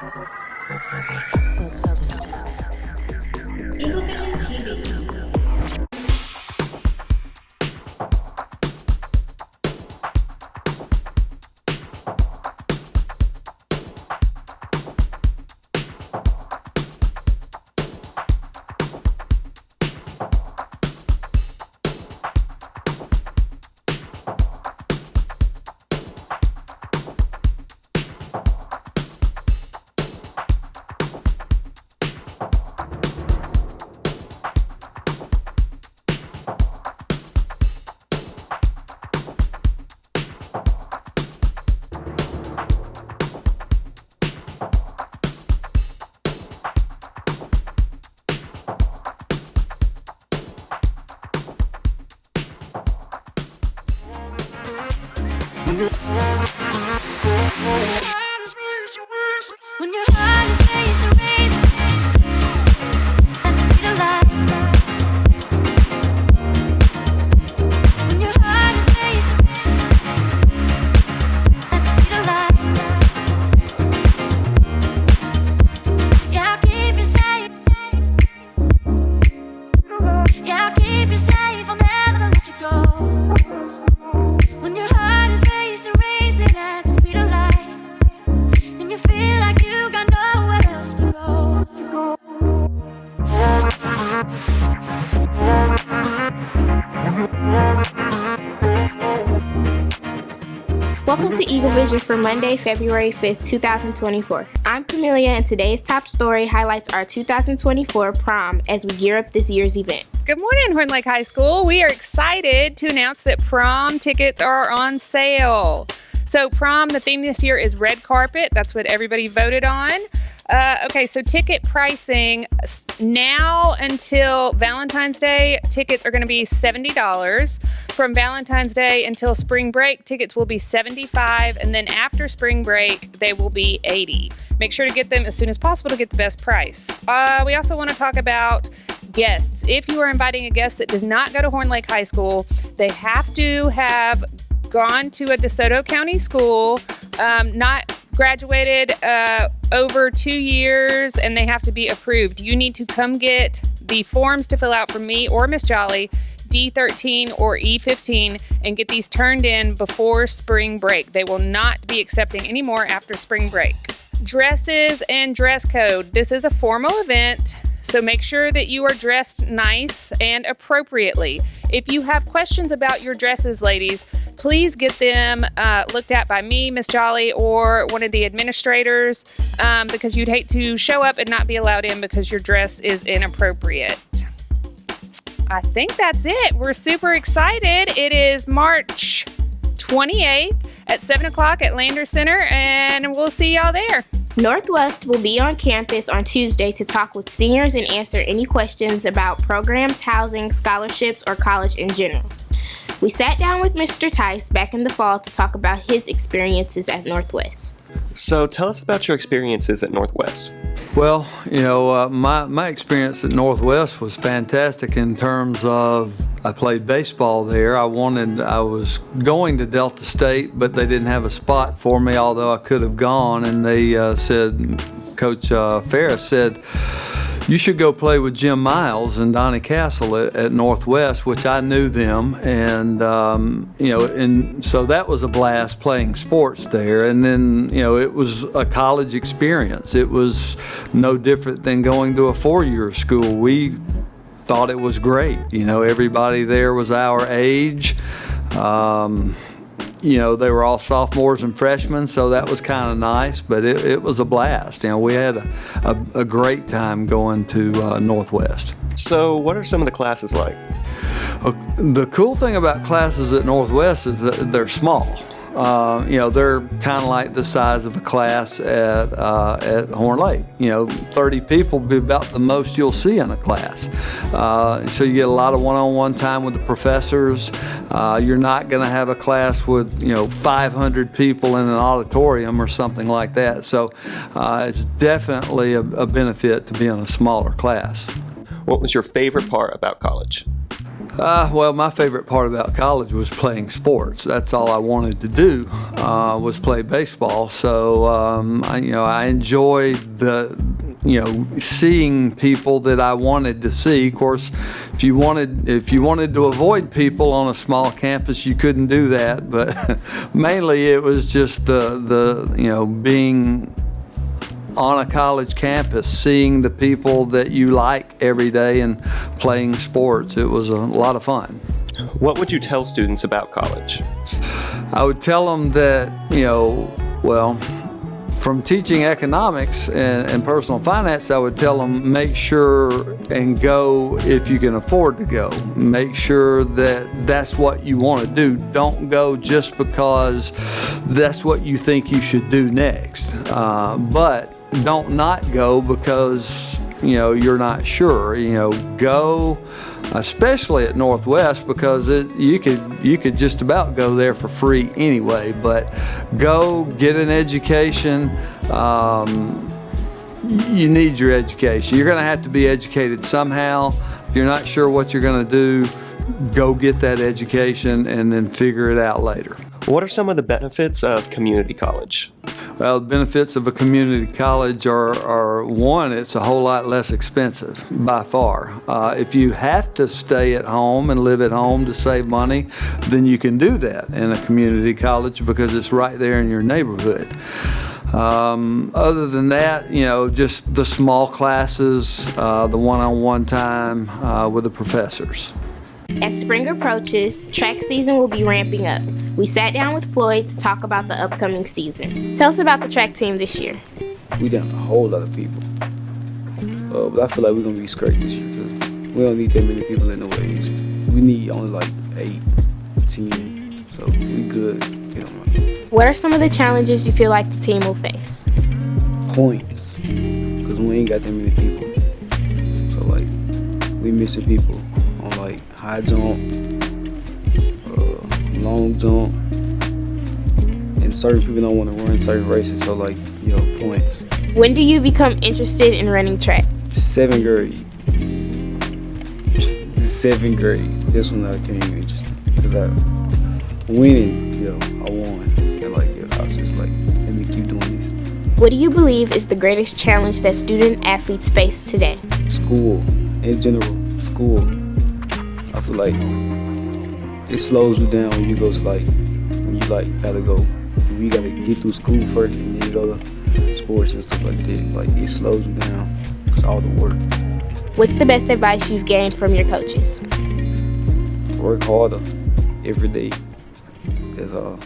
Eagle Vision TV. When your heart is racing, racing at the speed of light. When your heart is racing at the speed of light. Yeah, I'll keep you safe. Yeah, I'll keep you safe. I'll never let you go. When your heart is racing, racing at the speed of light. And you feel like you got nowhere else to go. Welcome to Eagle Vision for Monday, February 5th, 2024. I'm Camelia, and today's top story highlights our 2024 prom as we gear up this year's event. Good morning, Horn Lake High School. We are excited to announce that prom tickets are on sale. So prom, the theme this year is red carpet. That's what everybody voted on. Okay, so ticket pricing now until Valentine's Day, tickets are going to be $70. From Valentine's Day until spring break, tickets will be $75, and then after spring break, they will be $80. Make sure to get them as soon as possible to get the best price. We also want to talk about guests. If you are inviting a guest that does not go to Horn Lake High School, they have to have gone to a DeSoto County school, not graduated over 2 years, and they have to be approved. You need to come get the forms to fill out from me or Miss Jolly, D13 or E15, and get these turned in before spring break. They will not be accepting any more after spring break. Dresses and dress code. This is a formal event, so make sure that you are dressed nice and appropriately. If you have questions about your dresses, ladies, please get them looked at by me, Miss Jolly, or one of the administrators, because you'd hate to show up and not be allowed in because your dress is inappropriate. I think that's it. We're super excited. It is March 28th at 7 o'clock at Lander Center, and we'll see y'all there. Northwest will be on campus on Tuesday to talk with seniors and answer any questions about programs, housing, scholarships, or college in general. We sat down with Mr. Tice back in the fall to talk about his experiences at Northwest. So tell us about your experiences at Northwest. Well, my experience at Northwest was fantastic in terms of I played baseball there. I was going to Delta State, but they didn't have a spot for me, although I could have gone. And they said, Coach Ferris said, you should go play with Jim Miles and Donnie Castle at Northwest, which I knew them, and so that was a blast playing sports there. And then it was a college experience. It was no different than going to a four-year school. We thought it was great. Everybody there was our age. They were all sophomores and freshmen, so that was kind of nice, but it was a blast. We had a great time going to Northwest. So what are some of the classes like? The cool thing about classes at Northwest is that they're small. They're kind of like the size of a class at Horn Lake. 30 people would be about the most you'll see in a class. So you get a lot of one-on-one time with the professors. You're not going to have a class with 500 people in an auditorium or something like that. So it's definitely a benefit to be in a smaller class. What was your favorite part about college? Well, my favorite part about college was playing sports. That's all I wanted to do, was play baseball. So, I enjoyed seeing people that I wanted to see. Of course, if you wanted to avoid people on a small campus, you couldn't do that. But mainly, it was just being on a college campus, seeing the people that you like every day and playing sports. It was a lot of fun. What would you tell students about college? I would tell them that, from teaching economics and personal finance, I would tell them make sure and go if you can afford to go. Make sure that that's what you want to do. Don't go just because that's what you think you should do next. But don't not go because you're not sure. Go, especially at Northwest, because you could just about go there for free anyway. But go get an education. You need your education. You're going to have to be educated somehow. If you're not sure what you're going to do, go get that education and then figure it out later. What are some of the benefits of community college? Well, the benefits of a community college are one, it's a whole lot less expensive by far. If you have to stay at home and live at home to save money, then you can do that in a community college because it's right there in your neighborhood. Other than that, just the small classes, the one-on-one time with the professors. As spring approaches, track season will be ramping up. We sat down with Floyd to talk about the upcoming season. Tell us about the track team this year. We down a whole lot of people. But I feel like we're going to be straight this year because we don't need that many people anyways. We need only like 8, 10, so we good. What are some of the challenges you feel like the team will face? Points, because we ain't got that many people. So like, we missing people on like high jump, long jump, and certain people don't want to run certain races, so like, points. When do you become interested in running track? 7th grade. 7th grade. This one I became interested because winning, I won. And like, I was just like, let me keep doing this. What do you believe is the greatest challenge that student athletes face today? School, in general, school. I feel like it slows you down when you go to when you gotta go. You gotta get through school first and then go to sports and stuff like that. Like, it slows you down because all the work. What's the best advice you've gained from your coaches? Work harder every day. That's all.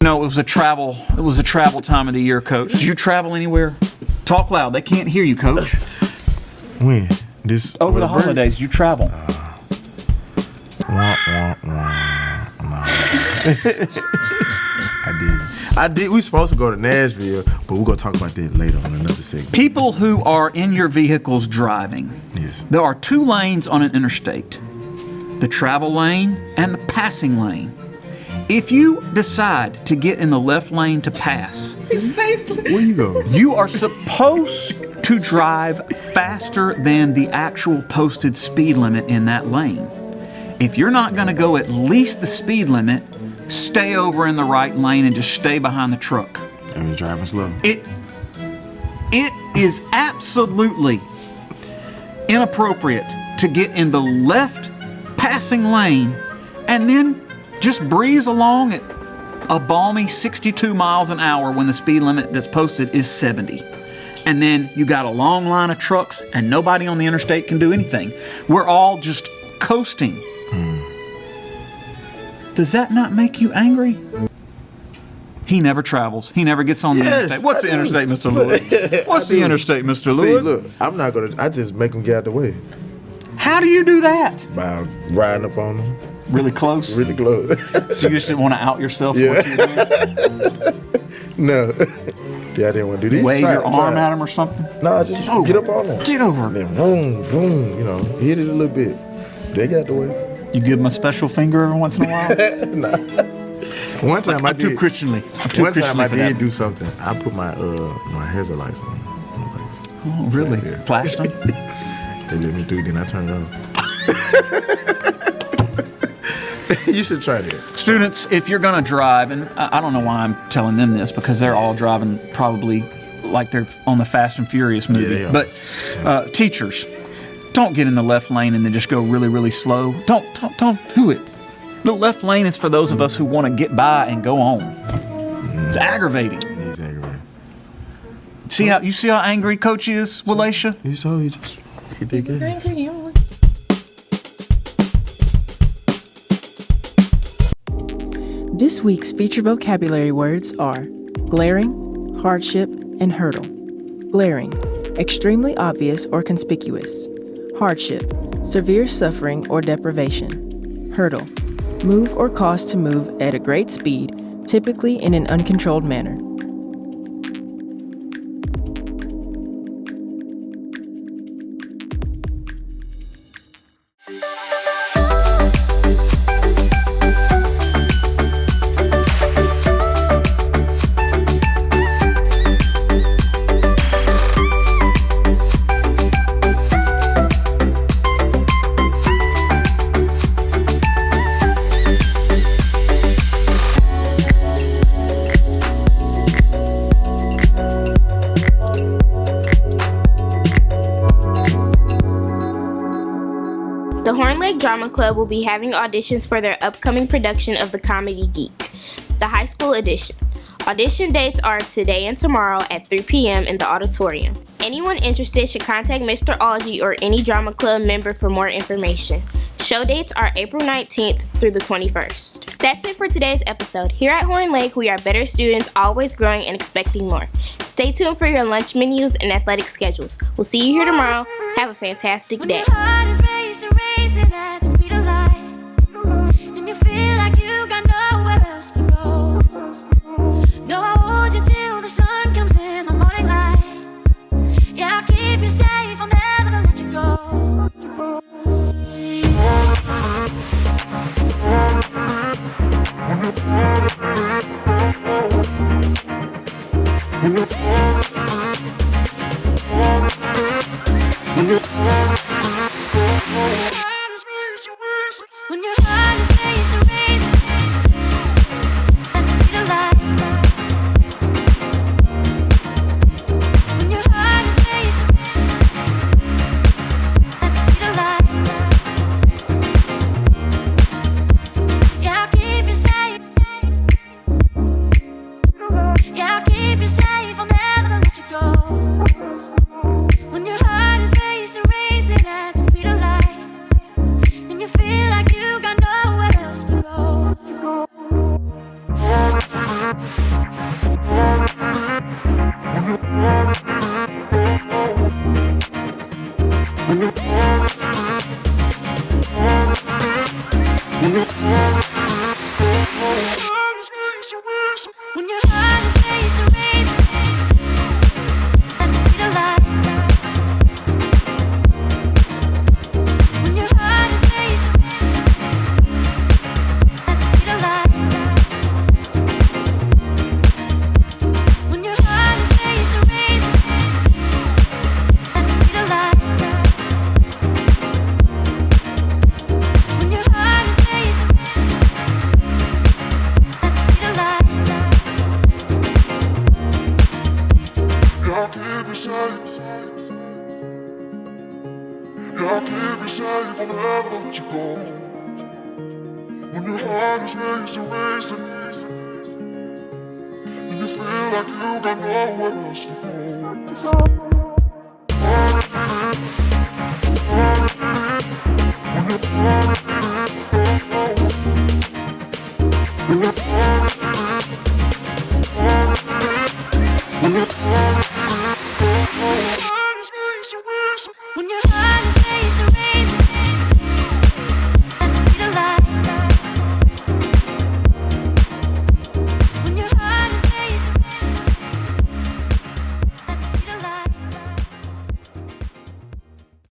No, it was a travel time of the year, Coach. Did you travel anywhere? Talk loud. They can't hear you, Coach. When? Over the holidays, did you travel? I did. We supposed to go to Nashville, but we're gonna talk about that later on another segment. People who are in your vehicles driving. Yes. There are 2 lanes on an interstate: the travel lane and the passing lane. If you decide to get in the left lane to pass, Where you go? you are supposed to drive faster than the actual posted speed limit in that lane. If you're not going to go at least the speed limit, stay over in the right lane and just stay behind the truck. And you're driving slow. It is absolutely inappropriate to get in the left passing lane and then just breeze along at a balmy 62 miles an hour when the speed limit that's posted is 70. And then you got a long line of trucks and nobody on the interstate can do anything. We're all just coasting. Does that not make you angry? He never travels. He never gets on the interstate. What's the interstate, Mr. Lewis? What's the interstate, Mr. Lewis? See, look, I'm not gonna. I just make them get out the way How do you do that? by riding up on them Really close? really close. So you just didn't want to out yourself for Yeah. what you're doing? No, yeah, I didn't want to do that. Wave your arm at him or something? No, just get up on them. Get over. And then vroom, vroom, hit it a little bit. They got out the way. You give him a special finger every once in a while? One time I'm too Christianly. I'm too One time Christianly I for did that. do something. I put my hazard lights on. Oh, really? Yeah. Flashed them? They let me through, then I turned it on. You should try that. Students, if you're going to drive, and I don't know why I'm telling them this because they're all driving probably like they're on the Fast and Furious movie. Yeah, they are. But teachers, don't get in the left lane and then just go really, really slow. Don't do it. The left lane is for those of us who want to get by and go on. It's aggravating. It is aggravating. You see how angry Coach is, Walaisha? You saw you just hit that gas. This week's feature vocabulary words are glaring, hardship, and hurdle. Glaring, extremely obvious or conspicuous. Hardship, severe suffering or deprivation. Hurdle, move or cause to move at a great speed, typically in an uncontrolled manner. The Horn Lake Drama Club will be having auditions for their upcoming production of The Comedy Geek, the high school edition. Audition dates are today and tomorrow at 3 p.m. in the auditorium. Anyone interested should contact Mr. Algie or any drama club member for more information. Show dates are April 19th through the 21st. That's it for today's episode. Here at Horn Lake, we are better students, always growing and expecting more. Stay tuned for your lunch menus and athletic schedules. We'll see you here tomorrow. Have a fantastic When day. your heart is racing at the speed of light, and you feel like you got nowhere else to go. No, I hold you till the sun comes in the morning light. Yeah, I'll keep you safe, I'll never let you go. When your heart is racing at the speed of light. When your heart is racing at the speed of light. Yeah, I'll keep you safe. Yeah, I'll keep you safe, I'll never let you go. When your heart is racing at the speed of light, and you feel like you got nowhere else to go. When your heart is racing at the speed of light. When your heart is racing at the speed of light. When your heart is racing at the speed of light. When your heart is racing at the speed of light. I'll keep you safe. I'll keep you safe, I'll never let you go. When your heart is racing, and you feel like you got nowhere else to go.